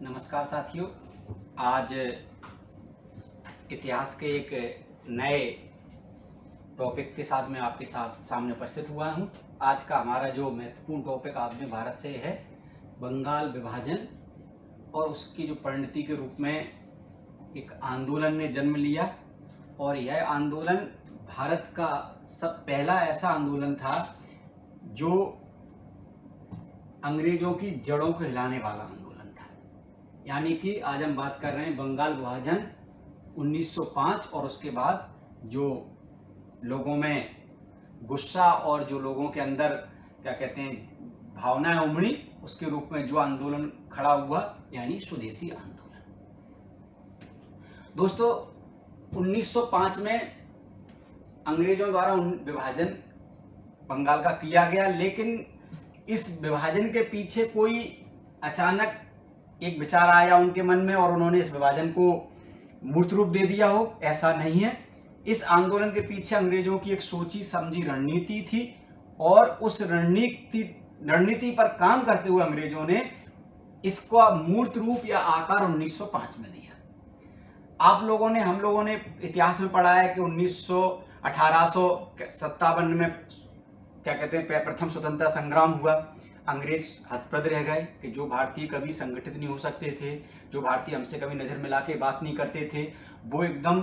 नमस्कार साथियों। आज इतिहास के एक नए टॉपिक के साथ मैं आपके सामने उपस्थित हुआ हूं। आज का हमारा जो महत्वपूर्ण टॉपिक आपने भारत से है बंगाल विभाजन और उसकी जो परिणति के रूप में एक आंदोलन ने जन्म लिया। और यह आंदोलन भारत का पहला ऐसा आंदोलन था जो अंग्रेजों की जड़ों को हिलाने वाला आंदोलन था। यानी कि आज हम बात कर रहे हैं बंगाल विभाजन 1905 और उसके बाद जो लोगों में गुस्सा और जो लोगों के अंदर क्या कहते हैं भावनाएं उमड़ी, उसके रूप में जो आंदोलन खड़ा हुआ यानी स्वदेशी आंदोलन। दोस्तों 1905 में अंग्रेजों द्वारा विभाजन बंगाल का किया गया, लेकिन इस विभाजन के पीछे कोई अचानक एक विचार आया उनके मन में और उन्होंने इस विभाजन को मूर्त रूप दे दिया हो, ऐसा नहीं है। इस आंदोलन के पीछे अंग्रेजों की एक सोची समझी रणनीति थी और उस रणनीति पर काम करते हुए अंग्रेजों ने इसका मूर्त रूप या आकार 1905 में दिया। हम लोगों ने इतिहास में पढ़ा है कि 1857 में क्या कहते हैं प्रथम स्वतंत्रता संग्राम हुआ। अंग्रेज हतप्रद रह गए कि जो भारतीय कभी संगठित नहीं हो सकते थे, जो भारतीय हमसे कभी नजर मिला के बात नहीं करते थे, वो एकदम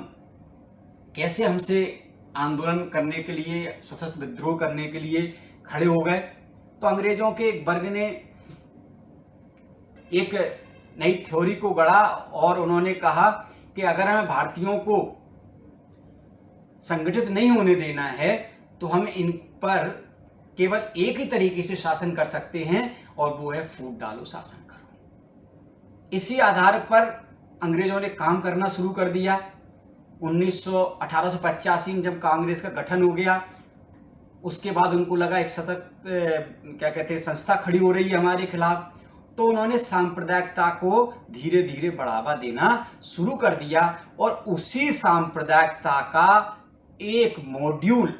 कैसे हमसे आंदोलन करने के लिए, सशस्त्र विद्रोह करने के लिए खड़े हो गए। तो अंग्रेजों के एक वर्ग ने एक नई थ्योरी को गढ़ा और उन्होंने कहा कि अगर हमें भारतीयों को संगठित नहीं होने देना है तो हम इन पर केवल एक ही तरीके से शासन कर सकते हैं और वो है फूट डालो शासन करो। इसी आधार पर अंग्रेजों ने काम करना शुरू कर दिया। 1885 में जब कांग्रेस का गठन हो गया, उसके बाद उनको लगा एक सतत क्या कहते हैं संस्था खड़ी हो रही है हमारे खिलाफ, तो उन्होंने सांप्रदायिकता को धीरे धीरे बढ़ावा देना शुरू कर दिया और उसी सांप्रदायिकता का एक मॉड्यूल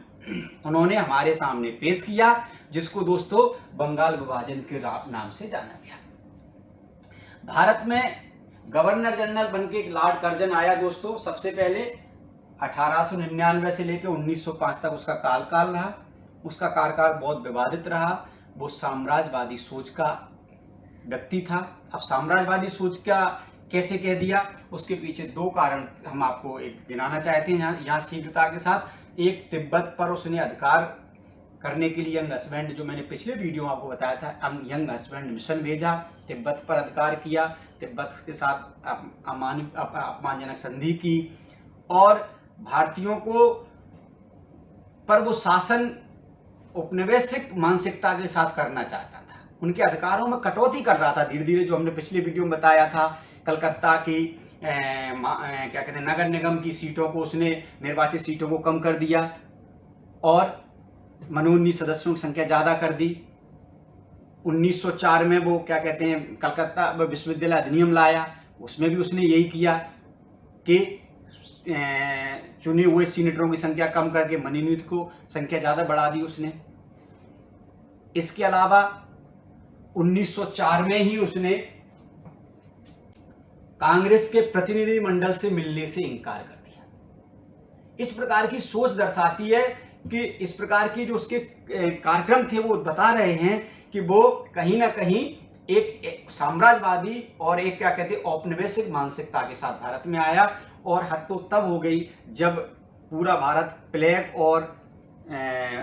उन्होंने हमारे सामने पेश किया, जिसको दोस्तों बंगाल विभाजन के नाम से जाना गया। भारत में गवर्नर जनरल बनके एक लॉर्ड कर्जन आया दोस्तों। सबसे पहले 1899 से लेकर 1905 तक उसका कार्यकाल रहा। उसका कार्यकाल बहुत विवादित रहा। वो साम्राज्यवादी सोच का व्यक्ति था। अब साम्राज्यवादी सोच का कैसे कह दिया, उसके पीछे दो कारण हम आपको एक गिनाना चाहते हैं यहाँ शीघ्रता के साथ। एक, तिब्बत पर उसने अधिकार करने के लिए यंग हस्बैंड, जो मैंने पिछले वीडियो में आपको बताया था, यंग हस्बैंड मिशन भेजा, तिब्बत पर अधिकार किया, तिब्बत के साथ अपमानजनक संधि की और भारतीयों को पर वो शासन औपनिवेशिक मानसिकता के साथ करना चाहता था। उनके अधिकारों में कटौती कर रहा था धीरे धीरे, जो हमने पिछले वीडियो में बताया था। कलकत्ता की क्या कहते हैं नगर निगम की सीटों को, उसने निर्वाचित सीटों को कम कर दिया और मनोनीत सदस्यों की संख्या ज्यादा कर दी। 1904 में वो क्या कहते हैं कलकत्ता विश्वविद्यालय अधिनियम लाया, उसमें भी उसने यही किया कि चुने हुए सीनेटरों की संख्या कम करके मनोनीत को संख्या ज्यादा बढ़ा दी उसने। इसके अलावा 1904 में ही उसने कांग्रेस के प्रतिनिधि मंडल से मिलने से इनकार कर दिया। इस प्रकार की सोच दर्शाती है कि इस प्रकार की जो उसके कार्यक्रम थे वो बता रहे हैं कि वो कहीं ना कहीं एक साम्राज्यवादी और एक क्या कहते हैं औपनिवेशिक मानसिकता के साथ भारत में आया। और हद तो तब हो गई जब पूरा भारत प्लेग और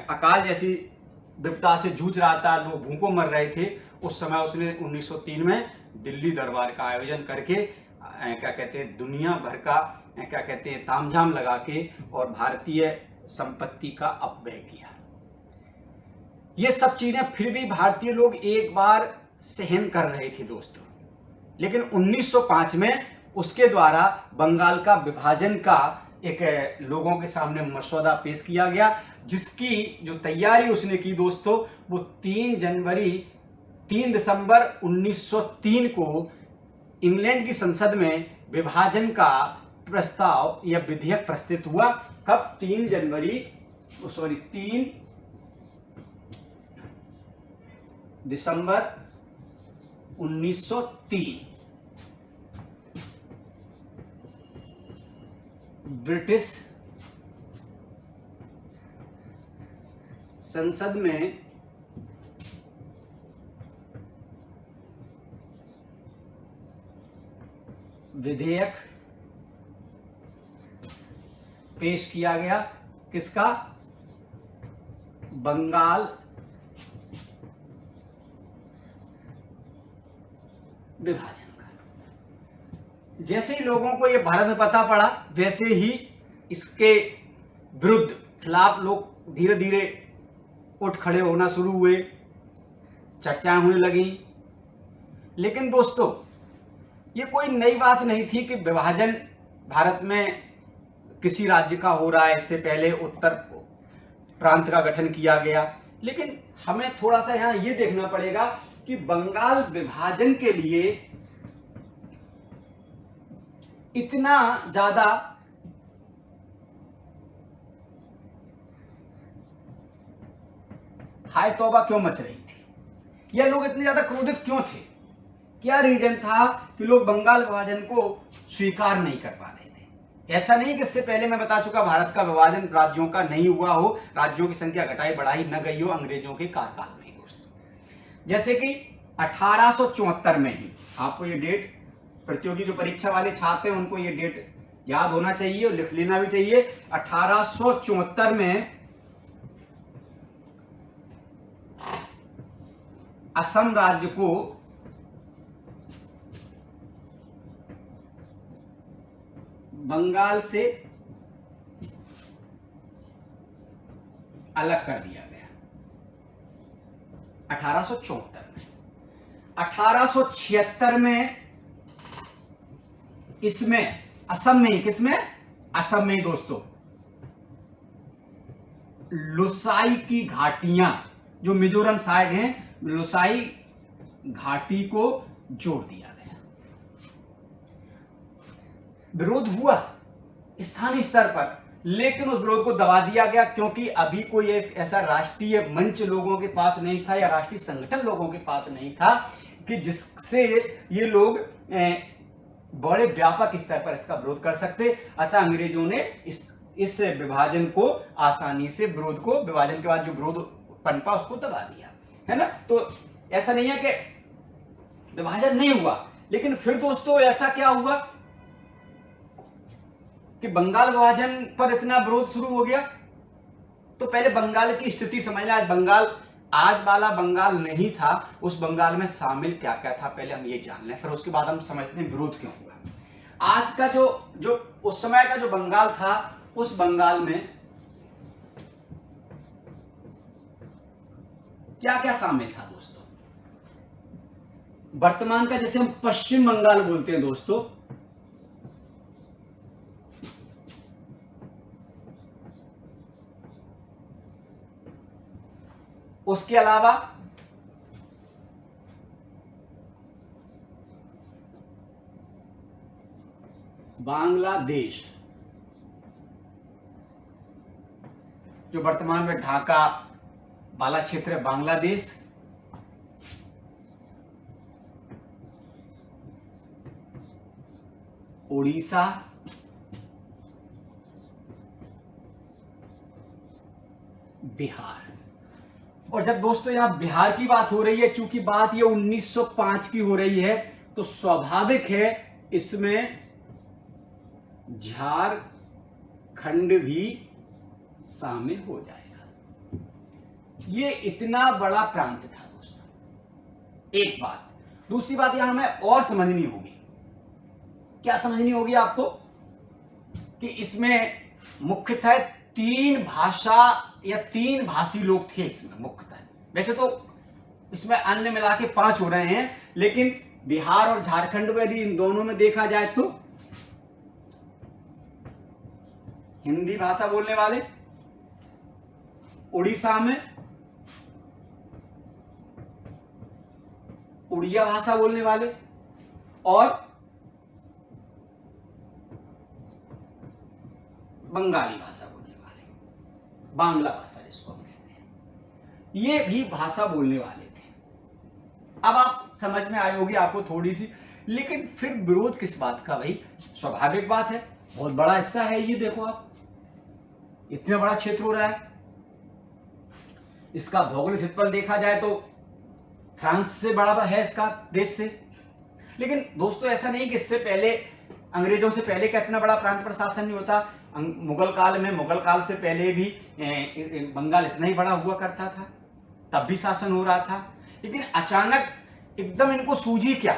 अकाल जैसी विपदा से जूझ रहा था, लोग भूखों मर रहे थे। उस समय उसने 1903 में दिल्ली दरबार का आयोजन करके क्या कहते हैं दुनिया भर का क्या कहते हैं तामझाम लगा के और भारतीय संपत्ति का अपव्यय किया। ये सब चीजें फिर भी भारतीय लोग एक बार सहन कर रहे थे दोस्तों, लेकिन 1905 में उसके द्वारा बंगाल का विभाजन का एक लोगों के सामने मसौदा पेश किया गया, जिसकी जो तैयारी उसने की दोस्तों वो 3 दिसंबर 1903 को इंग्लैंड की संसद में विभाजन का प्रस्ताव या विधेयक प्रस्तुत हुआ। कब? 3 दिसंबर 1903 ब्रिटिश संसद में विधेयक पेश किया गया, किसका? बंगाल विभाजन का। जैसे ही लोगों को ये भारत में पता पड़ा, वैसे ही इसके विरुद्ध खिलाफ लोग धीरे धीरे उठ खड़े होना शुरू हुए, चर्चाएं होने लगी। लेकिन दोस्तों, ये कोई नई बात नहीं थी कि विभाजन भारत में किसी राज्य का हो रहा है। इससे पहले उत्तर प्रांत का गठन किया गया। लेकिन हमें थोड़ा सा यहां ये देखना पड़ेगा कि बंगाल विभाजन के लिए इतना ज्यादा हाय तौबा क्यों मच रही थी, या लोग इतने ज्यादा क्रोधित क्यों थे? क्या रीजन था कि लोग बंगाल विभाजन को स्वीकार नहीं कर पा रहे थे? ऐसा नहीं कि इससे पहले मैं बता चुका, भारत का विभाजन राज्यों का नहीं हुआ हो, राज्यों की संख्या घटाई बढ़ाई न गई हो अंग्रेजों के कार्यकाल में। दोस्तों, जैसे कि 1874 में ही, आपको ये डेट, प्रतियोगी जो परीक्षा वाले छात्र हैं उनको ये डेट याद होना चाहिए और लिख लेना भी चाहिए। 1874 में असम राज्य को बंगाल से अलग कर दिया गया 1874 में। 1876 में इसमें असम में, किसमें? असम में दोस्तों, लोसाई की घाटियां, जो मिजोरम साइड हैं, लोसाई घाटी को जोड़ दिया गया। विरोध हुआ स्थानीय स्तर पर, लेकिन उस विरोध को दबा दिया गया, क्योंकि अभी कोई एक ऐसा राष्ट्रीय मंच लोगों के पास नहीं था या राष्ट्रीय संगठन लोगों के पास नहीं था कि जिससे ये लोग बड़े व्यापक स्तर पर इसका विरोध कर सकते। अतः अंग्रेजों ने इस विभाजन को आसानी से, विरोध को, विभाजन के बाद जो विरोध पनपा उसको दबा दिया, है ना। तो ऐसा नहीं है कि विभाजन नहीं हुआ, लेकिन फिर दोस्तों ऐसा क्या हुआ कि बंगाल विभाजन पर इतना विरोध शुरू हो गया। तो पहले बंगाल की स्थिति समझना। आज बंगाल, आज वाला बंगाल नहीं था, उस बंगाल में शामिल क्या क्या था पहले हम ये जान लें, फिर उसके बाद हम समझते हैं विरोध क्यों हुआ। आज का जो उस समय का जो बंगाल था, उस बंगाल में क्या क्या शामिल था दोस्तों? वर्तमान का जैसे हम पश्चिम बंगाल बोलते हैं दोस्तों, उसके अलावा बांग्लादेश, जो वर्तमान में ढाका वाला क्षेत्र है, बांग्लादेश, उड़ीसा, बिहार। और जब दोस्तों यहां बिहार की बात हो रही है, चूंकि बात ये 1905 की हो रही है, तो स्वाभाविक है इसमें झारखंड भी शामिल हो जाएगा। ये इतना बड़ा प्रांत था दोस्तों, एक बात। दूसरी बात यहां हमें और समझनी होगी। क्या समझनी होगी आपको? कि इसमें मुख्यतः 3 भाषा या 3 भाषी लोग थे इसमें मुख्यतः। वैसे तो इसमें अन्य मिला के 5 हो रहे हैं, लेकिन बिहार और झारखंड में यदि इन दोनों में देखा जाए तो हिंदी भाषा बोलने वाले, उड़ीसा में उड़िया भाषा बोलने वाले, और बंगाली भाषा बोलने वाले, बांग्ला भाषा जिसको हम कहते हैं, ये भी भाषा बोलने वाले थे। अब आप समझ में आई होगी आपको थोड़ी सी। लेकिन फिर विरोध किस बात का? भाई स्वाभाविक बात है बहुत बड़ा हिस्सा है ये, देखो आप, इतना बड़ा क्षेत्र हो रहा है। इसका भौगोलिक क्षेत्रफल देखा जाए तो फ्रांस से बड़ा है इसका, देश से। लेकिन दोस्तों ऐसा नहीं कि इससे पहले, अंग्रेजों से पहले का इतना बड़ा प्रांत पर शासन नहीं होता। मुगल काल में, मुगल काल से पहले भी बंगाल इतना ही बड़ा हुआ करता था, तब भी शासन हो रहा था। लेकिन अचानक एकदम इनको सूझी क्या,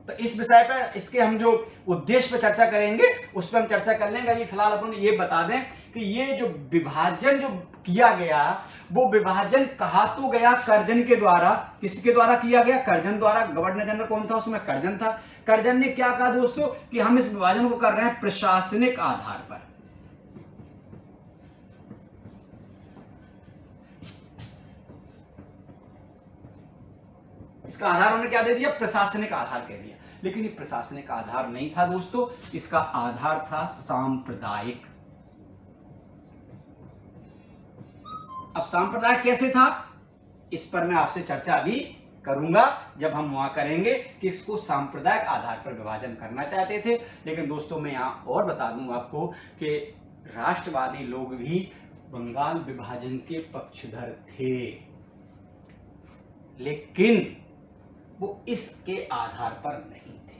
तो इस विषय पर, इसके हम जो उद्देश्य पर चर्चा करेंगे उस पर हम चर्चा कर लेंगे। अभी फिलहाल अपन ये बता दें कि ये जो विभाजन जो किया गया, वो विभाजन कहा तो गया कर्जन के द्वारा। किसके द्वारा किया गया? कर्जन द्वारा। गवर्नर जनरल कौन था उसमें? कर्जन था। कर्जन ने क्या कहा दोस्तों कि हम इस विभाजन को कर रहे हैं प्रशासनिक आधार पर। इसका आधार उन्होंने क्या दे दिया? प्रशासनिक आधार कह दिया। लेकिन ये प्रशासनिक आधार नहीं था दोस्तों, इसका आधार था सांप्रदायिक। अब सांप्रदायिक कैसे था, इस पर मैं आपसे चर्चा अभी करूंगा जब हम वहां करेंगे कि इसको सांप्रदायिक आधार पर विभाजन करना चाहते थे। लेकिन दोस्तों मैं यहां और बता दूं आपको कि राष्ट्रवादी लोग भी बंगाल विभाजन के पक्षधर थे, लेकिन वो इसके आधार पर नहीं थे,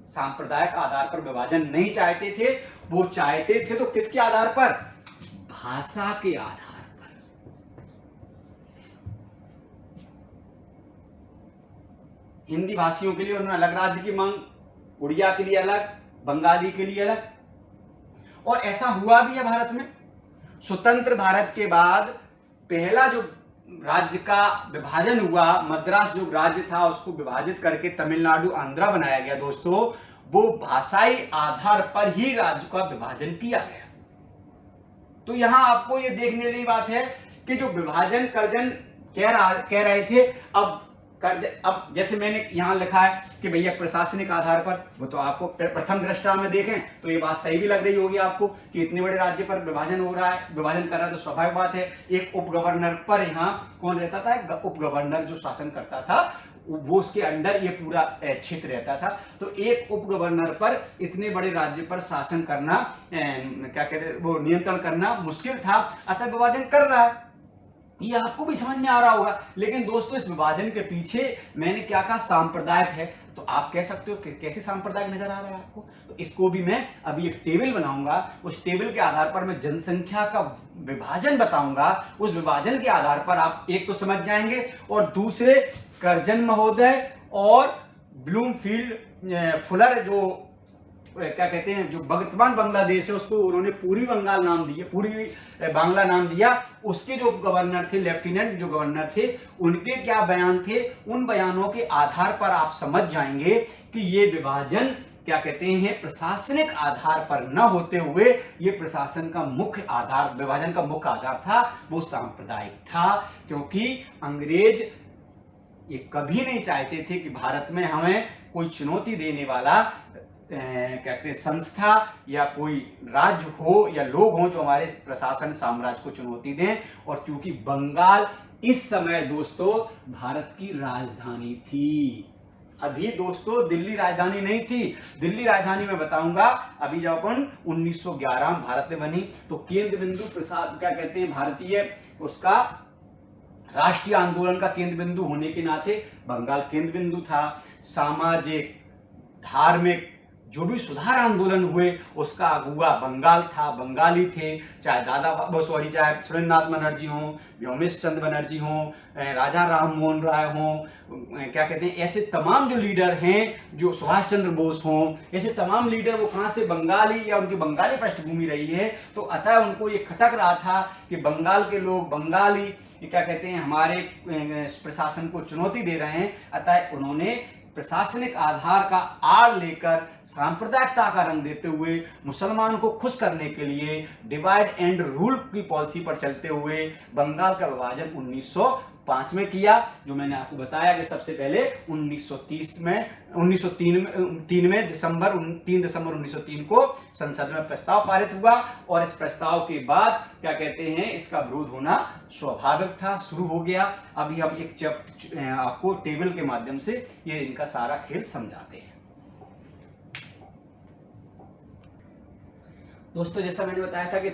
सांप्रदायिक आधार पर विभाजन नहीं चाहते थे। वो चाहते थे तो किसके आधार पर? भाषा के आधार पर। हिंदी भाषियों के लिए उन्होंने अलग राज्य की मांग, उड़िया के लिए अलग, बंगाली के लिए अलग। और ऐसा हुआ भी है भारत में। स्वतंत्र भारत के बाद पहला जो राज्य का विभाजन हुआ, मद्रास जो राज्य था उसको विभाजित करके तमिलनाडु, आंध्रा बनाया गया दोस्तों। वो भाषाई आधार पर ही राज्य का विभाजन किया गया। तो यहां आपको ये देखने वाली बात है कि जो विभाजन कर्जन कह रहे थे, अब जैसे मैंने यहां लिखा है कि भैया प्रशासनिक आधार पर, वो तो आपको प्रथम दृष्टा में देखें तो ये बात सही भी लग रही होगी आपको कि इतने बड़े राज्य पर विभाजन हो रहा है, विभाजन कर रहा है, तो स्वाभाविक बात है। एक उप गवर्नर पर यहाँ कौन रहता था? उप गवर्नर जो शासन करता था, वो उसके अंडर ये पूरा क्षेत्र रहता था। तो एक उप गवर्नर पर इतने बड़े राज्य पर शासन करना, क्या कहते हैं, वो नियंत्रण करना मुश्किल था, अतः विभाजन कर रहा है। ये आपको भी समझ में आ रहा होगा। लेकिन दोस्तों इस विभाजन के पीछे मैंने क्या कहा? सांप्रदायिक है। तो आप कह सकते हो कि कैसे सांप्रदायिक नजर आ रहा है आपको? तो इसको भी मैं अभी एक टेबल बनाऊंगा, उस टेबल के आधार पर मैं जनसंख्या का विभाजन बताऊंगा। उस विभाजन के आधार पर आप एक तो समझ जाएंगे, और दूसरे कर्जन महोदय और ब्लूमफील्ड फुलर जो क्या कहते हैं, जो वर्तमान बांग्लादेश है उसको उन्होंने पूर्वी बंगाल नाम दिया, पूर्वी बांग्ला नाम दिया। उसके जो गवर्नर थे, लेफ्टिनेंट जो गवर्नर थे, उनके क्या बयान थे, उन बयानों के आधार पर आप समझ जाएंगे कि ये विभाजन क्या कहते हैं, प्रशासनिक आधार पर न होते हुए ये प्रशासन का मुख्य आधार, विभाजन का मुख्य आधार था, वो सांप्रदायिक था। क्योंकि अंग्रेज ये कभी नहीं चाहते थे कि भारत में हमें कोई चुनौती देने वाला क्या कहते हैं, संस्था या कोई राज्य हो या लोग हों जो हमारे प्रशासन साम्राज्य को चुनौती दें। और चूंकि बंगाल इस समय दोस्तों भारत की राजधानी थी, अभी दोस्तों दिल्ली राजधानी नहीं थी। दिल्ली राजधानी मैं बताऊंगा अभी। जब अपन 1911 में भारत में बनी तो केंद्र बिंदु प्रसाद क्या कहते हैं, भारतीय उसका राष्ट्रीय आंदोलन का केंद्र बिंदु होने के नाते बंगाल केंद्र बिंदु था। सामाजिक, धार्मिक जो भी सुधार आंदोलन हुए उसका अगुआ बंगाल था, बंगाली थे। चाहे चाहे सुरेंद्रनाथ बनर्जी हों, व्योमेश चंद्र बनर्जी हों, राजा राम मोहन राय हों, क्या कहते हैं, ऐसे तमाम जो लीडर हैं, जो सुभाष चंद्र बोस हों, ऐसे तमाम लीडर वो कहाँ से, बंगाली या उनकी बंगाली पृष्ठभूमि रही है। तो अतः उनको ये खटक रहा था कि बंगाल के लोग, बंगाली क्या कहते हैं, हमारे प्रशासन को चुनौती दे रहे हैं। अतः उन्होंने प्रशासनिक आधार का आड़ लेकर सांप्रदायिकता का रंग देते हुए मुसलमान को खुश करने के लिए डिवाइड एंड रूल की पॉलिसी पर चलते हुए बंगाल का विभाजन 1905 में किया। जो मैंने आपको बताया कि सबसे पहले 1903 में 3 दिसंबर 1903 को संसद में प्रस्ताव पारित हुआ। और इस प्रस्ताव के बाद क्या कहते हैं, इसका विरोध होना स्वाभाविक था, शुरू हो गया। अभी हम एक आपको टेबल के माध्यम से ये इनका सारा खेल समझाते हैं। दोस्तों जैसा मैंने बताया था कि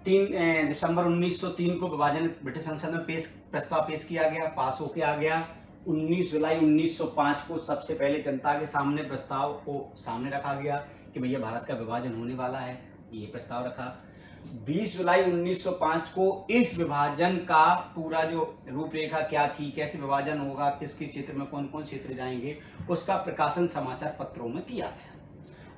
3 दिसंबर 1903 को विभाजन ब्रिटिश संसद में प्रस्ताव पेश किया गया, पास होके आ गया। 19 जुलाई 1905 को सबसे पहले जनता के सामने प्रस्ताव को सामने रखा गया कि भैया भारत का विभाजन होने वाला है, ये प्रस्ताव रखा। 20 जुलाई 1905 को इस विभाजन का पूरा जो रूपरेखा क्या थी, कैसे विभाजन होगा, किस किस क्षेत्र में कौन कौन क्षेत्र जाएंगे, उसका प्रकाशन समाचार पत्रों में किया गया।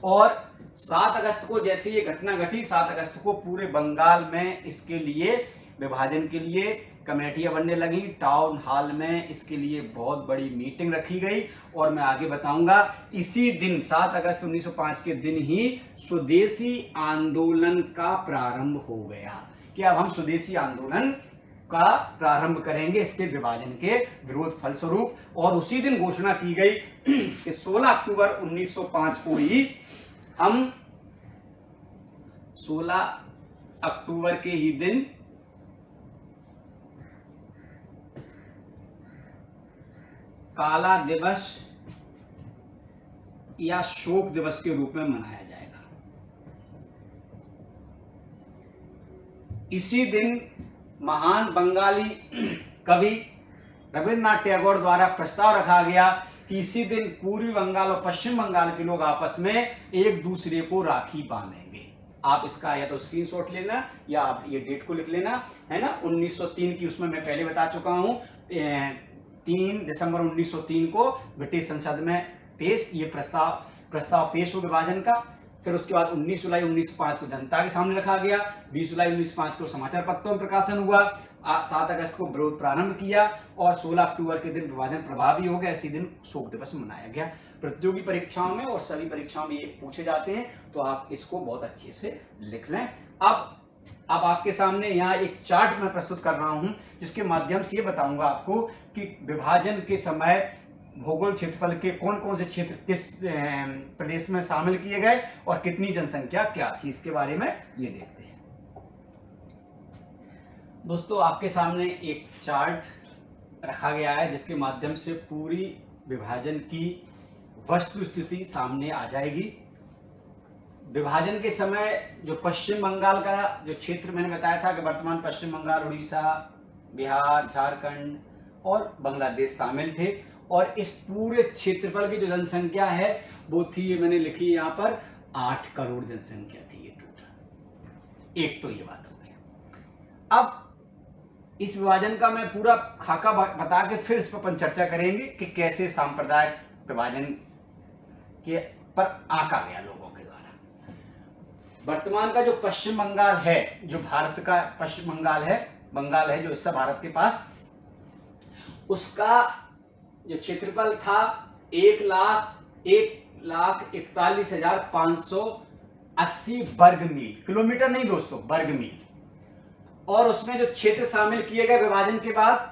और 7 अगस्त को जैसे ये घटना घटी, 7 अगस्त को पूरे बंगाल में इसके लिए विभाजन के लिए कमेटियां बनने लगी। टाउन हॉल में इसके लिए बहुत बड़ी मीटिंग रखी गई और मैं आगे बताऊंगा। इसी दिन 7 अगस्त 1905 के दिन ही स्वदेशी आंदोलन का प्रारंभ हो गया कि अब हम स्वदेशी आंदोलन का प्रारंभ करेंगे इसके विभाजन के विरोध फलस्वरूप। और उसी दिन घोषणा की गई कि 16 अक्टूबर 1905 को ही हम 16 अक्टूबर के ही दिन काला दिवस या शोक दिवस के रूप में मनाया जाएगा। इसी दिन महान बंगाली कवि रविन्द्रनाथ टैगोर द्वारा प्रस्ताव रखा गया कि इसी दिन पूर्वी बंगाल और पश्चिम बंगाल के लोग आपस में एक दूसरे को राखी बांधेंगे। आप इसका या तो स्क्रीनशॉट लेना या आप ये डेट को लिख लेना, है ना। 1903 की उसमें मैं पहले बता चुका हूं। 3 दिसंबर 1903 को ब्रिटिश संसद में ये प्रस्ताव पेश हो विभाजन का। फिर उसके बाद 19 जुलाई 1905 को जनता के सामने रखा गया। 20 जुलाई 1905 को समाचार पत्रों में प्रकाशन हुआ। 7 अगस्त को विरोध प्रारंभ किया और 16 अक्टूबर के दिन विभाजन प्रभावी हो गया। इसी दिन शोक दिवस मनाया गया। प्रतियोगी परीक्षाओं में और सभी परीक्षाओं में ये पूछे जाते हैं, तो आप इसको बहुत अच्छे से लिख लें। अब आपके सामने यहाँ एक चार्ट मैं प्रस्तुत कर रहा हूं, जिसके माध्यम से ये बताऊंगा आपको कि विभाजन के समय भौगोल क्षेत्रफल के कौन कौन से क्षेत्र किस प्रदेश में शामिल किए गए और कितनी जनसंख्या क्या थी, इसके बारे में ये देखते हैं। दोस्तों आपके सामने एक चार्ट रखा गया है, जिसके माध्यम से पूरी विभाजन की वस्तु स्थिति सामने आ जाएगी। विभाजन के समय जो पश्चिम बंगाल का जो क्षेत्र मैंने बताया था कि वर्तमान पश्चिम बंगाल, उड़ीसा, बिहार, झारखंड और बांग्लादेश शामिल थे। और इस पूरे क्षेत्रफल की जो जनसंख्या है वो थी, ये मैंने लिखी यहाँ पर, 8 करोड़ जनसंख्या थी ये टोटल। एक तो ये बात हो गई। अब इस विभाजन का मैं पूरा खाका बता के फिर इस पर अपन चर्चा करेंगे कि कैसे सांप्रदायिक विभाजन के पर आंका गया लोगों के द्वारा। वर्तमान का जो पश्चिम बंगाल है, जो भारत का पश्चिम बंगाल है जो हिस्सा भारत के पास, उसका जो क्षेत्रफल था 1,41,580 वर्ग मील, किलोमीटर नहीं दोस्तों, वर्ग मील। और उसमें जो क्षेत्र शामिल किए गए विभाजन के बाद,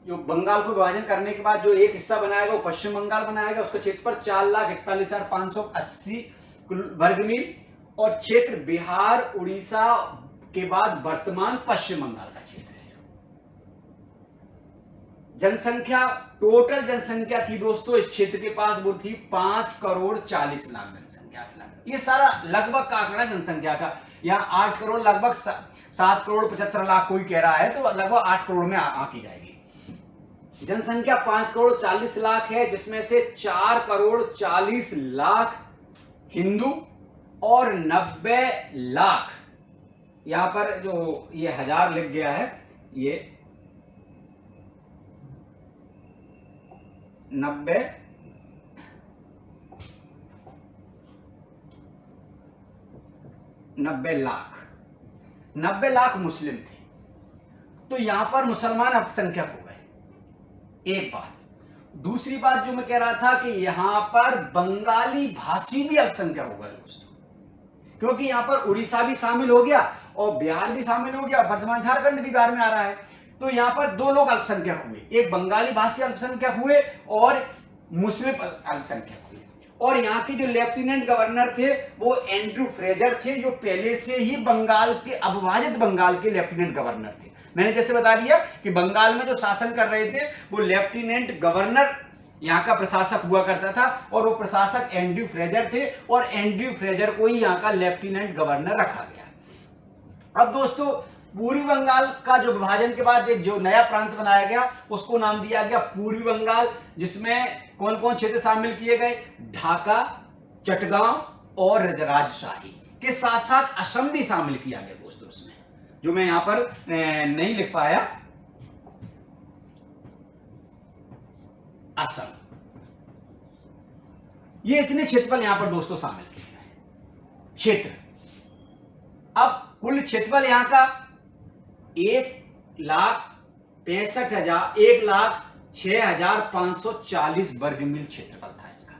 जो बंगाल को विभाजन करने के बाद जो एक हिस्सा बनाएगा वो पश्चिम बंगाल बनाएगा, उसका क्षेत्रफल 4,41,580 वर्ग मील। और क्षेत्र बिहार, उड़ीसा के बाद वर्तमान पश्चिम बंगाल का क्षेत्र है। जनसंख्या, टोटल जनसंख्या थी दोस्तों इस क्षेत्र के पास, वो थी 5,40,00,000 जनसंख्या। ये सारा लगभग का आंकड़ा जनसंख्या का। यहाँ 8 करोड़ लगभग 7,75,00,000 कोई कह रहा है, तो लगभग 8 करोड़ में आंकी जाएगी। जनसंख्या 5,40,00,000 है, जिसमें से 4,40,00,000 हिंदू और 90 लाख, यहां पर जो ये 1000 लिख गया है, ये 90 लाख मुस्लिम थे। तो यहां पर मुसलमान अल्पसंख्यक हो गए, एक बात। दूसरी बात जो मैं कह रहा था कि यहां पर बंगाली भाषी भी अल्पसंख्यक हो गए दोस्तों, क्योंकि यहां पर उड़ीसा भी शामिल हो गया और बिहार भी शामिल हो गया, वर्तमान झारखंड भी बिहार में आ रहा है। तो यहां पर 2 लोग अल्पसंख्यक हुए, एक बंगाली भाषी अल्पसंख्यक हुए और मुस्लिम अल्पसंख्यक हुए। और यहाँ के जो लेफ्टिनेंट गवर्नर थे वो एंड्रू फ्रेजर थे, जो पहले से ही बंगाल के अविभाजित बंगाल के लेफ्टिनेंट गवर्नर थे। मैंने जैसे बता दिया कि बंगाल में जो शासन कर रहे थे वो लेफ्टिनेंट गवर्नर यहाँ का प्रशासक हुआ करता था, और वो प्रशासक एंड्रयू फ्रेजर थे, और एंड्रयू फ्रेजर को ही यहाँ का लेफ्टिनेंट गवर्नर रखा गया। अब दोस्तों, पूर्वी बंगाल का जो विभाजन के बाद एक जो नया प्रांत बनाया गया उसको नाम दिया गया पूर्वी बंगाल, जिसमें कौन कौन क्षेत्र शामिल किए गए? ढाका, चटगांव और राजशाही के साथ साथ असम भी शामिल किया गया दोस्तों उसमें, जो मैं यहां पर नहीं लिख पाया। असम, ये इतने क्षेत्रफल यहां पर दोस्तों शामिल किए गए क्षेत्र। अब कुल क्षेत्रफल यहां का 1,65,540 वर्ग मील क्षेत्रफल था इसका,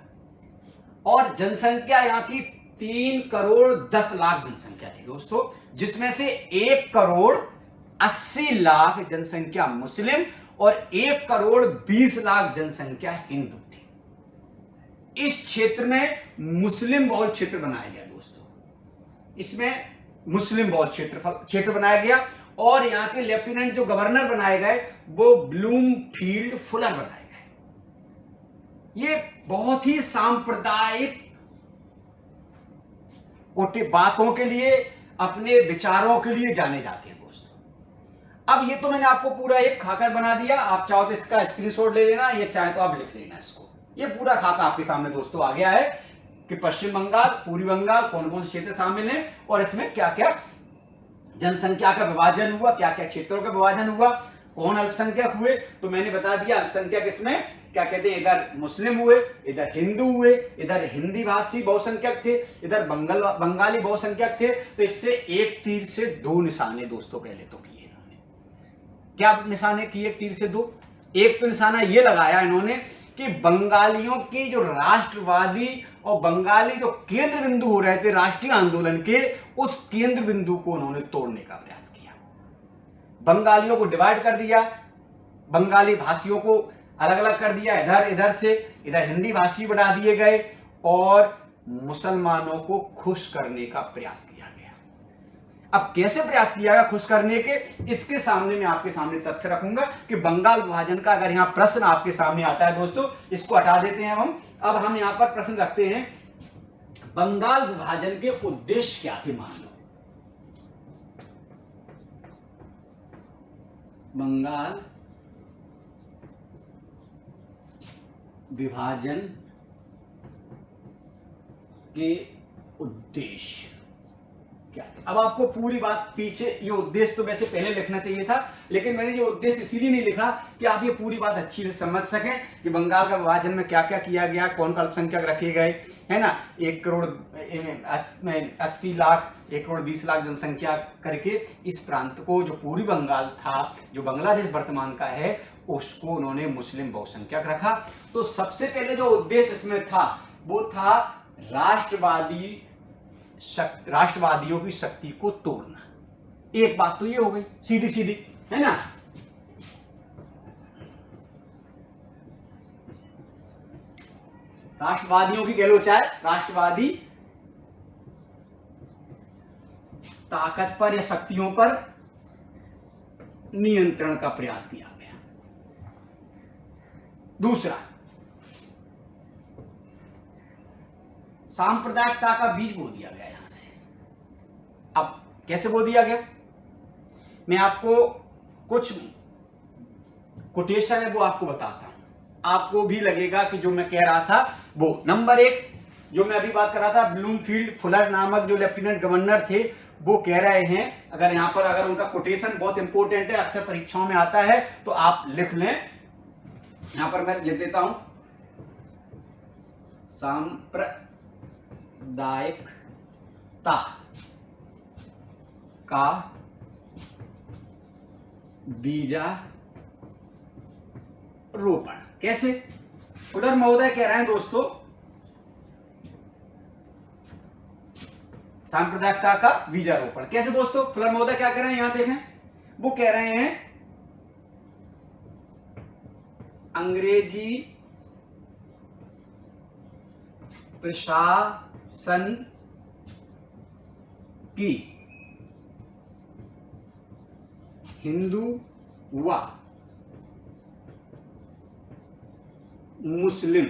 और जनसंख्या यहां की 3,10,00,000 जनसंख्या थी दोस्तों, जिसमें से 1,80,00,000 जनसंख्या मुस्लिम और 1,20,00,000 जनसंख्या हिंदू थी। इस क्षेत्र में मुस्लिम बहुल क्षेत्र बनाया गया दोस्तों, इसमें मुस्लिम बहुल क्षेत्र बनाया गया, और यहां के लेफ्टिनेंट जो गवर्नर बनाए गए वो ब्लूमफील्ड फुलर बनाए गए। ये बहुत ही सांप्रदायिक बातों के लिए, अपने विचारों के लिए जाने जाते हैं दोस्तों। अब ये तो मैंने आपको पूरा एक खाका बना दिया, आप चाहो तो इसका स्क्रीनशॉट ले लेना, ये चाहे तो आप लिख लेना इसको। ये पूरा खाका आपके सामने दोस्तों आ गया है कि पश्चिम बंगाल, पूर्वी बंगाल, कौन कौन से क्षेत्र शामिल हैं, और इसमें क्या क्या जनसंख्या का विभाजन हुआ, क्या क्या क्षेत्रों का विभाजन हुआ, कौन अल्पसंख्यक हुए। तो मैंने बता दिया अल्पसंख्यक इसमें क्या कहते हैं, इधर मुस्लिम हुए, इधर हिंदू हुए, इधर हिंदी भाषी बहुसंख्यक थे, इधर बंगाली बहुसंख्यक थे। तो इससे एक तीर से दो निशाने दोस्तों पहले तो किए इन्होंने। क्या निशाने किए एक तीर से दो? एक तो निशाना ये लगाया इन्होंने कि बंगालियों की जो राष्ट्रवादी और बंगाली जो केंद्र बिंदु हो रहे थे राष्ट्रीय आंदोलन के, उस केंद्र बिंदु को उन्होंने तोड़ने का प्रयास किया। बंगालियों को डिवाइड कर दिया, बंगाली भाषियों को अलग अलग कर दिया, इधर इधर से इधर हिंदी भाषी बना दिए गए, और मुसलमानों को खुश करने का प्रयास किया गया। अब कैसे प्रयास किया गया खुश करने के, इसके सामने मैं आपके सामने तथ्य रखूंगा कि बंगाल विभाजन का अगर यहां प्रश्न आपके सामने आता है दोस्तों, इसको हटा देते हैं हम। अब हम यहां पर प्रश्न रखते हैं, बंगाल विभाजन के उद्देश्य क्या थे? मान लो बंगाल विभाजन के उद्देश्य क्या थे? अब आपको पूरी बात पीछे, ये उद्देश्य तो वैसे पहले लिखना चाहिए था, लेकिन मैंने ये उद्देश्य इसीलिए नहीं लिखा कि आप ये पूरी बात अच्छी से समझ सकें कि बंगाल का विभाजन में क्या क्या किया गया, कौन कौन अल्पसंख्यक रखे गए, है ना। 1,80,00,000, 1,20,00,000 जनसंख्या करके इस प्रांत को, जो पूर्वी बंगाल था, जो बांग्लादेश वर्तमान का है, उसको उन्होंने मुस्लिम बहुसंख्यक रखा। तो सबसे पहले जो उद्देश्य इसमें था वो था राष्ट्रवादियों की शक्ति को तोड़ना। एक बात तो ये हो गई सीधी सीधी, है ना। राष्ट्रवादियों की कह लो, चाहे राष्ट्रवादी ताकत पर या शक्तियों पर नियंत्रण का प्रयास किया गया। दूसरा, सांप्रदायिकता का बीज बो दिया गया यहां से। अब कैसे बो दिया गया, मैं आपको कुछ कोटेशन है वो आपको बताता हूं, आपको भी लगेगा कि जो मैं कह रहा था वो। नंबर 1, जो मैं अभी बात कर रहा था, ब्लूमफील्ड फुलर नामक जो लेफ्टिनेंट गवर्नर थे, वो कह रहे हैं, अगर यहां पर अगर उनका कोटेशन बहुत इंपॉर्टेंट है, अक्सर परीक्षाओं में आता है, तो आप लिख लें। यहां पर मैं लिख देता हूं, सांप्रदायिकता का बीजारोपण। कैसे? फुलर महोदय कह रहे हैं दोस्तों, सांप्रदायिकता का बीजारोपण। कैसे दोस्तों? फुलर महोदय क्या कह रहे हैं, यहां देखें, वो कह रहे हैं अंग्रेजी प्रशासन की हिंदू व मुस्लिम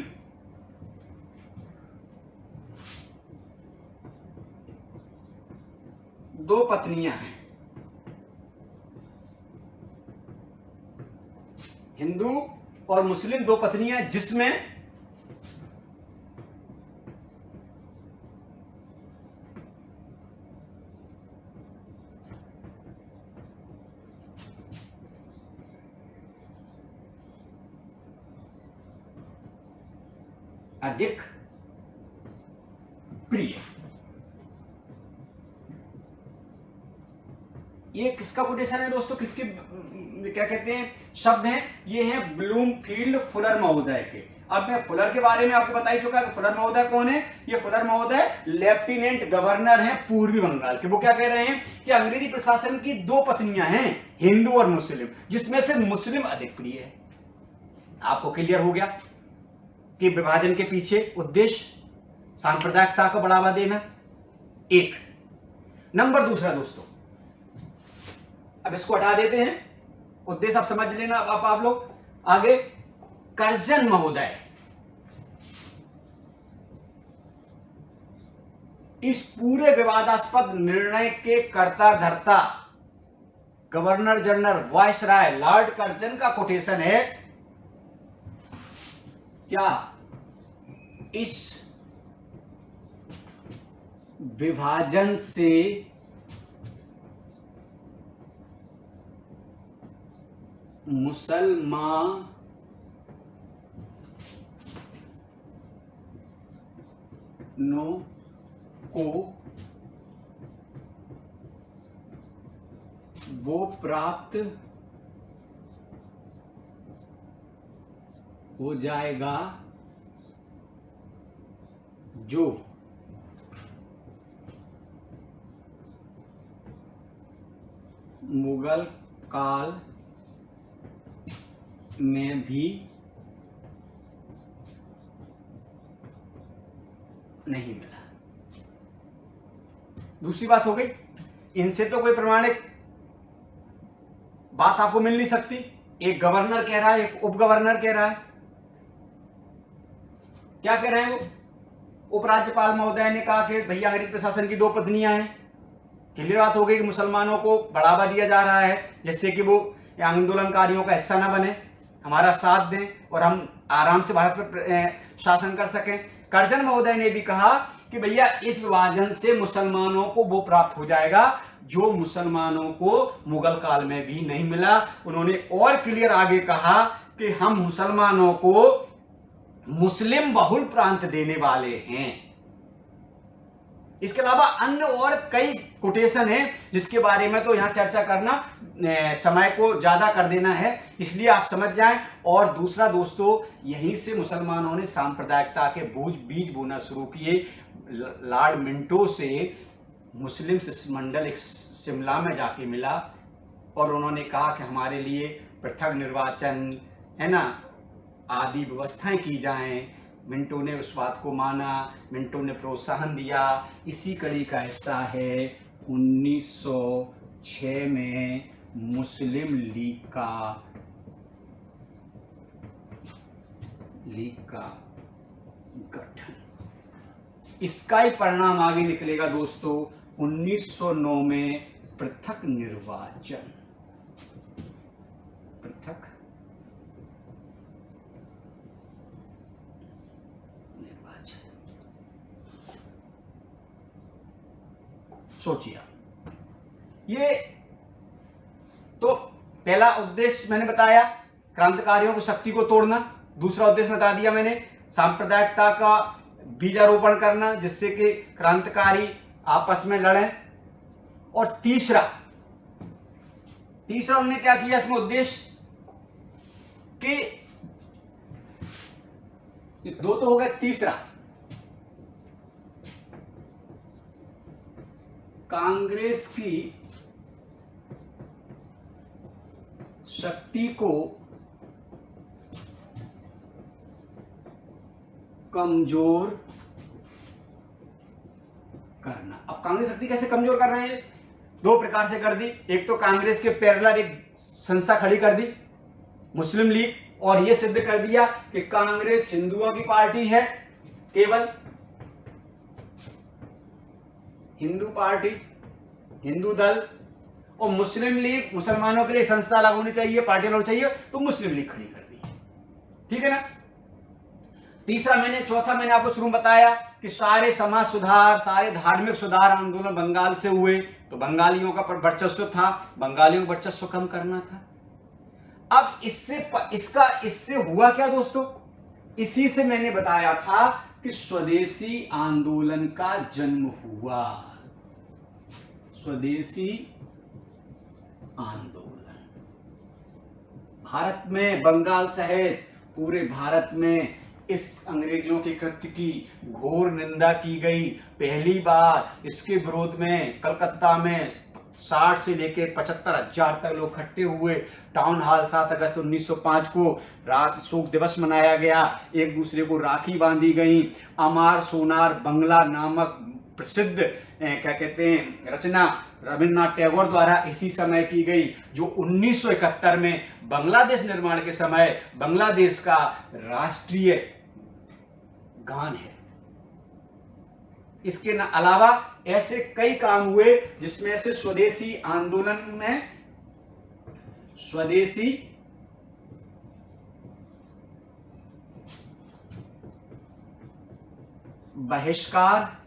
दो पत्नियां हैं, हिंदू और मुस्लिम दो पत्नियां, जिसमें अधिक प्रिय। ये किसका कोटेशन है दोस्तों, किसके क्या कहते हैं शब्द हैं, ये हैं ब्लूमफील्ड फुलर महोदय के। अब मैं फुलर के बारे में आपको बता ही चुका कि फुलर महोदय कौन है। ये फुलर महोदय लेफ्टिनेंट गवर्नर हैं पूर्वी बंगाल के। वो क्या कह रहे हैं कि अंग्रेजी प्रशासन की दो पत्नियां हैं, हिंदू और मुस्लिम, जिसमें से मुस्लिम अधिक प्रिय है। आपको क्लियर हो गया कि विभाजन के पीछे उद्देश्य सांप्रदायिकता को बढ़ावा देना, एक नंबर। दूसरा दोस्तों, अब इसको हटा देते हैं, उद्देश्य आप समझ लेना। अब आप लोग आगे, कर्जन महोदय इस पूरे विवादास्पद निर्णय के कर्ता धर्ता governor general viceroy Lord Curzon का कोटेशन है क्या, इस विभाजन से मुसलमानों को वो प्राप्त हो जाएगा जो मुगल काल में भी नहीं मिला। दूसरी बात हो गई, इनसे तो कोई प्रमाणिक बात आपको मिल नहीं सकती। एक गवर्नर कह रहा है, एक उप गवर्नर कह रहा है। क्या कह रहे हैं वो? उपराज्यपाल महोदय ने कहा कि भैया अंग्रेज प्रशासन की दो पत्नियां हैं। क्लियर बात हो गई कि मुसलमानों को बढ़ावा दिया जा रहा है, जिससे कि वो आंदोलनकारियों का हिस्सा न बने, हमारा साथ दें और हम आराम से भारत पर शासन कर सकें। कर्जन महोदय ने भी कहा कि भैया इस विभाजन से मुसलमानों को वो प्राप्त हो जाएगा जो मुसलमानों को मुगल काल में भी नहीं मिला। उन्होंने और क्लियर आगे कहा कि हम मुसलमानों को मुस्लिम बहुल प्रांत देने वाले हैं। इसके अलावा अन्य और कई कोटेशन हैं, जिसके बारे में तो यहां चर्चा करना समय को ज्यादा कर देना है, इसलिए आप समझ जाएं। और दूसरा दोस्तों, यहीं से मुसलमानों ने सांप्रदायिकता के बीज बोना शुरू किए। लॉर्ड मिंटो से मुस्लिम शिष्टमंडल एक शिमला में जाके मिला और उन्होंने कहा कि हमारे लिए पृथक निर्वाचन है ना आदि व्यवस्थाएं की जाएं। मिंटो ने उस बात को माना, मिंटो ने प्रोत्साहन दिया। इसी कड़ी का हिस्सा है 1906 में मुस्लिम लीग का गठन। इसका ही परिणाम आगे निकलेगा दोस्तों 1909 में पृथक निर्वाचन। सोचिए, ये तो पहला उद्देश्य मैंने बताया, क्रांतिकारियों की शक्ति को तोड़ना। दूसरा उद्देश्य बता दिया मैंने, सांप्रदायिकता का बीजारोपण करना, जिससे कि क्रांतिकारी आपस में लड़ें। और तीसरा उन्होंने क्या किया इसमें उद्देश्य कि दो तो हो गया, तीसरा कांग्रेस की शक्ति को कमजोर करना। अब कांग्रेस शक्ति कैसे कमजोर कर रहे हैं? दो प्रकार से कर दी। एक तो कांग्रेस के पैरेलल एक संस्था खड़ी कर दी, मुस्लिम लीग, और यह सिद्ध कर दिया कि कांग्रेस हिंदुओं की पार्टी है, केवल हिंदू पार्टी, हिंदू दल, और मुस्लिम लीग, मुसलमानों के लिए संस्था लागू होनी चाहिए, पार्टी लागू चाहिए, तो मुस्लिम लीग खड़ी कर दी। ठीक है ना। चौथा मैंने आपको शुरू में बताया कि सारे समाज सुधार, सारे धार्मिक सुधार आंदोलन बंगाल से हुए, तो बंगालियों का वर्चस्व था, बंगालियों का वर्चस्व कम करना था। अब इससे हुआ क्या दोस्तों, इसी से मैंने बताया था कि स्वदेशी आंदोलन का जन्म हुआ। स्वदेशी आंदोलन भारत में, बंगाल सहित पूरे भारत में इस अंग्रेजों के कृत्य की घोर निंदा की गई। पहली बार इसके विरोध में कलकत्ता में 60 से लेकर 75,000 तक लोग इकट्ठे हुए। टाउन हॉल 7 अगस्त 1905 को शोक दिवस मनाया गया, एक दूसरे को राखी बांधी गई। अमार सोनार बंगला नामक प्रसिद्ध रचना रविन्द्रनाथ टैगोर द्वारा इसी समय की गई, जो 1971 में बांग्लादेश निर्माण के समय बांग्लादेश का राष्ट्रीय गान है। इसके अलावा ऐसे कई काम हुए जिसमें से स्वदेशी आंदोलन में स्वदेशी बहिष्कार,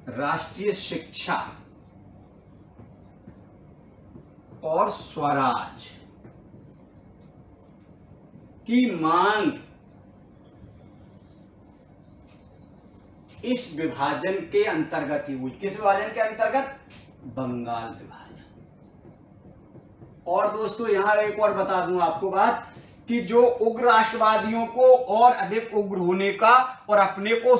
राष्ट्रीय शिक्षा और स्वराज की मांग इस विभाजन के अंतर्गत ही हुई। किस विभाजन के अंतर्गत? बंगाल विभाजन। और दोस्तों यहां एक और बता दूं आपको बात कि जो उग्र राष्ट्रवादियों को और अधिक उग्र होने का और अपने को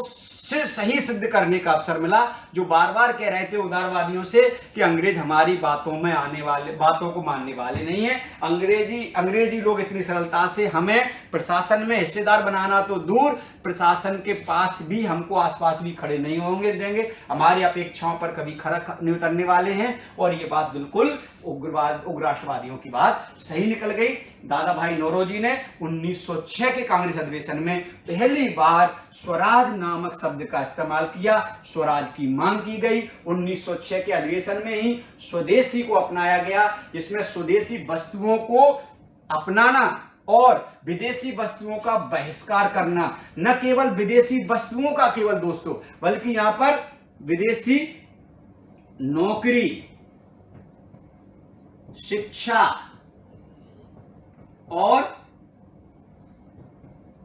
से सही सिद्ध करने का अवसर मिला, जो बार बार कह रहे थे उदारवादियों से कि अंग्रेज हमारी बातों में आने वाले, बातों को मानने वाले नहीं है, अंग्रेजी लोग इतनी सरलता से हमें प्रशासन में हिस्सेदार बनाना तो दूर, प्रशासन के पास भी, हमको आसपास भी खड़े नहीं होंगे देंगे, हमारी अपेक्षाओं पर कभी खरा नहीं उतरने वाले हैं। और ये बात बिल्कुल उग्र राष्ट्रवादियों की बात सही निकल गई। दादा भाई नौरोजी ने 1906 के कांग्रेस अधिवेशन में पहली बार स्वराज नामक शब्द का इस्तेमाल किया, स्वराज की मांग की गई। 1906 के अधिवेशन में ही स्वदेशी को अपनाया गया, जिसमें स्वदेशी वस्तुओं को अपनाना और विदेशी वस्तुओं का बहिष्कार करना, न केवल विदेशी वस्तुओं का केवल दोस्तों, बल्कि यहां पर विदेशी नौकरी, शिक्षा और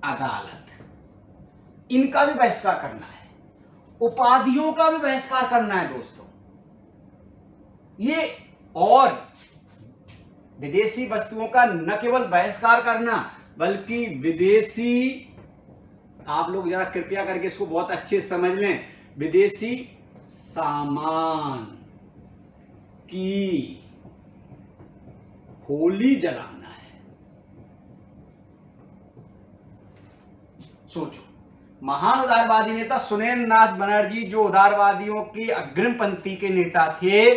अदालत, इनका भी बहिष्कार करना है, उपाधियों का भी बहिष्कार करना है दोस्तों। ये और विदेशी वस्तुओं का न केवल बहिष्कार करना, बल्कि विदेशी, आप लोग जरा कृपया करके इसको बहुत अच्छे से समझ लें, विदेशी सामान की होली जलाना है। सोचो, महान उदारवादी नेता सुरेंद्र नाथ बनर्जी, जो उदारवादियों की अग्रिम पंक्ति के नेता थे,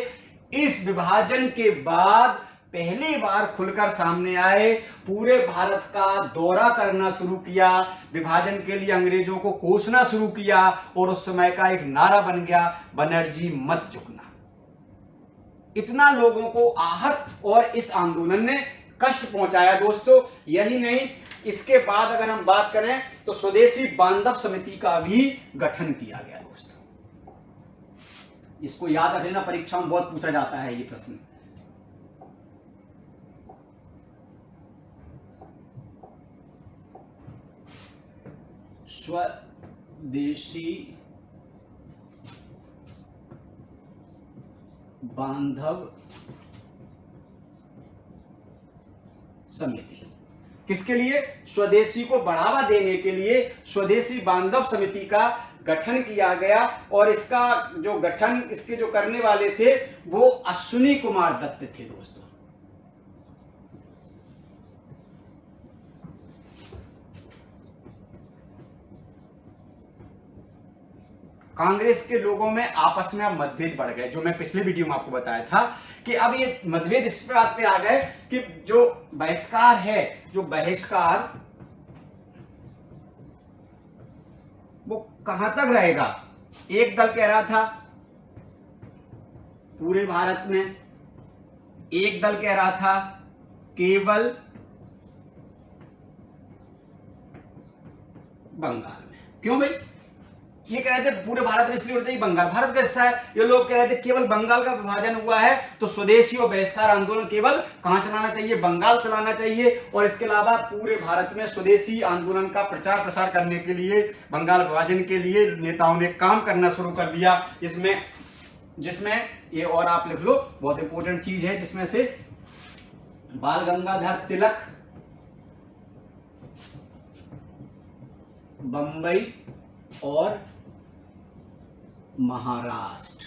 इस विभाजन के बाद पहली बार खुलकर सामने आए, पूरे भारत का दौरा करना शुरू किया, विभाजन के लिए अंग्रेजों को कोसना शुरू किया, और उस समय का एक नारा बन गया, बनर्जी मत झुकना। इतना लोगों को आहत और इस आंदोलन ने कष्ट पहुंचाया दोस्तों। यही नहीं, इसके बाद अगर हम बात करें तो स्वदेशी बांधव समिति का भी गठन किया गया दोस्तों। इसको याद रख लेना, परीक्षा में बहुत पूछा जाता है ये प्रश्न। स्वदेशी बांधव समिति किसके लिए? स्वदेशी को बढ़ावा देने के लिए स्वदेशी बांधव समिति का गठन किया गया। और इसका जो गठन, इसके जो करने वाले थे वो अश्विनी कुमार दत्त थे दोस्तों। कांग्रेस के लोगों में आपस में अब मतभेद बढ़ गए, जो मैं पिछले वीडियो में आपको बताया था कि अब ये मतभेद इस बात पे आ गए कि जो बहिष्कार है, जो बहिष्कार वो कहां तक रहेगा। एक दल कह रहा था पूरे भारत में, एक दल कह रहा था केवल बंगाल में। क्यों भाई? ये कह रहे थे पूरे भारत में इसलिए होता है, बंगाल भारत का हिस्सा है। ये लोग कह रहे थे केवल बंगाल का विभाजन हुआ है तो स्वदेशी और बहिष्कार आंदोलन केवल कहां चलाना चाहिए, बंगाल चलाना चाहिए। और इसके अलावा पूरे भारत में स्वदेशी आंदोलन का प्रचार प्रसार करने के लिए, बंगाल विभाजन के लिए नेताओं ने काम करना शुरू कर दिया। जिसमें ये और आप लिख लो, बहुत इंपॉर्टेंट चीज है, जिसमें से बाल गंगाधर तिलक बंबई और महाराष्ट्र,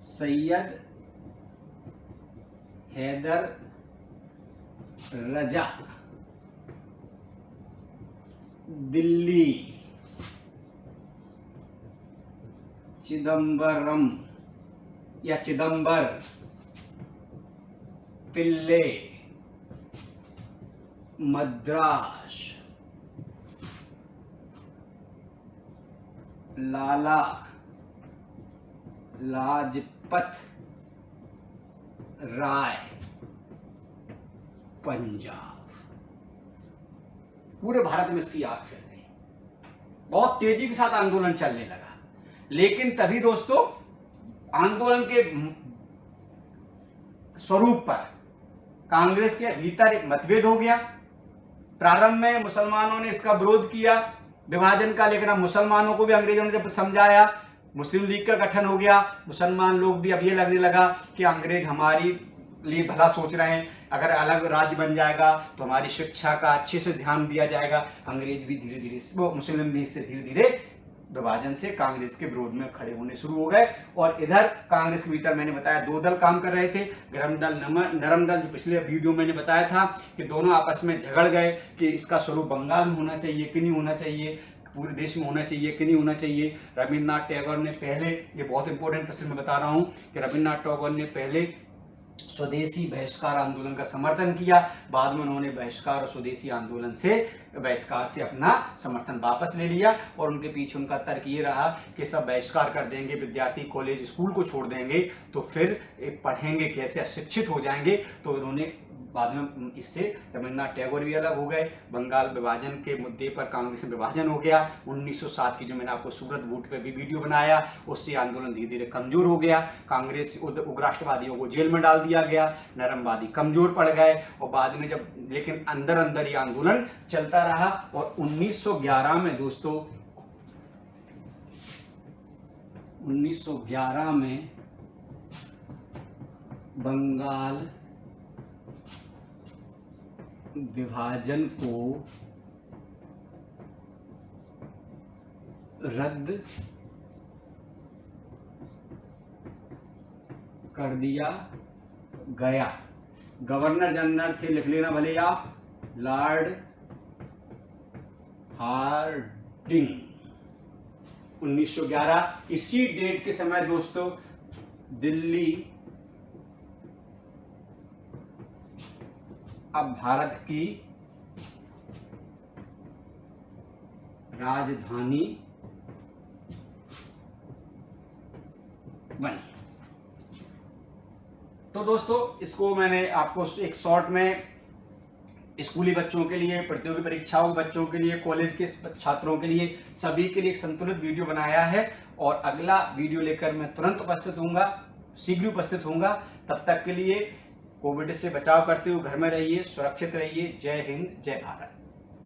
सैयद हैदर रजा दिल्ली, चिदम्बरम या चिदम्बर पिल्ले मद्रास, लाला लाजपत राय पंजाब। पूरे भारत में इसकी आग फैल गई, बहुत तेजी के साथ आंदोलन चलने लगा। लेकिन तभी दोस्तों आंदोलन के स्वरूप पर कांग्रेस के भीतर एक मतभेद हो गया। प्रारंभ में मुसलमानों ने इसका विरोध किया, विभाजन का, लेकिन अब मुसलमानों को भी अंग्रेजों ने जब समझाया, मुस्लिम लीग का गठन हो गया। मुसलमान लोग भी अब ये लगने लगा कि अंग्रेज हमारी लिए भला सोच रहे हैं, अगर अलग राज्य बन जाएगा तो हमारी शिक्षा का अच्छे से ध्यान दिया जाएगा। अंग्रेज भी धीरे धीरे, वो मुस्लिम लीग से धीरे धीरे विभाजन से कांग्रेस के विरोध में खड़े होने शुरू हो गए। और इधर कांग्रेस के भीतर मैंने बताया दो दल काम कर रहे थे, गरम दल, नरम दल, जो पिछले वीडियो मैंने बताया था कि दोनों आपस में झगड़ गए कि इसका स्वरूप बंगाल में होना चाहिए कि नहीं होना चाहिए, पूरे देश में होना चाहिए कि नहीं होना चाहिए। रविन्द्रनाथ टैगोर ने पहले, ये बहुत इंपॉर्टेंट प्रश्न मैं बता रहा हूं कि रविन्द्रनाथ टैगोर ने पहले स्वदेशी बहिष्कार आंदोलन का समर्थन किया, बाद में उन्होंने बहिष्कार और स्वदेशी आंदोलन से, बहिष्कार से अपना समर्थन वापस ले लिया। और उनके पीछे उनका तर्क ये रहा कि सब बहिष्कार कर देंगे, विद्यार्थी कॉलेज स्कूल को छोड़ देंगे तो फिर पढ़ेंगे कैसे, अशिक्षित हो जाएंगे। तो उन्होंने बाद में इससे रविन्द्रनाथ टैगोर भी अलग हो गए। बंगाल विभाजन के मुद्दे पर कांग्रेस में विभाजन हो गया। 1907 की जो मैंने आपको सूरत बूट पे भी वीडियो बनाया, उससे आंदोलन धीरे धीरे कमजोर हो गया। कांग्रेस उग्रराष्ट्रवादियों को जेल में डाल दिया गया, नरमवादी कमजोर पड़ गए। और बाद में जब, लेकिन अंदर अंदर ये आंदोलन चलता रहा। और 1911 में दोस्तों, 1911 में बंगाल विभाजन को रद्द कर दिया गया। गवर्नर जनरल थे, लिख लेना भले आप, लॉर्ड हार्डिंग। 1911 इसी डेट के समय दोस्तों दिल्ली अब भारत की राजधानी बनी। तो दोस्तों इसको मैंने आपको एक शॉर्ट में स्कूली बच्चों के लिए, प्रतियोगी परीक्षाओं के बच्चों के लिए, कॉलेज के छात्रों के लिए, सभी के लिए एक संतुलित वीडियो बनाया है। और अगला वीडियो लेकर मैं तुरंत उपस्थित होऊंगा, शीघ्र उपस्थित होऊंगा। तब तक के लिए कोविड से बचाव करते हुए घर में रहिए, सुरक्षित रहिए। जय हिंद, जय भारत।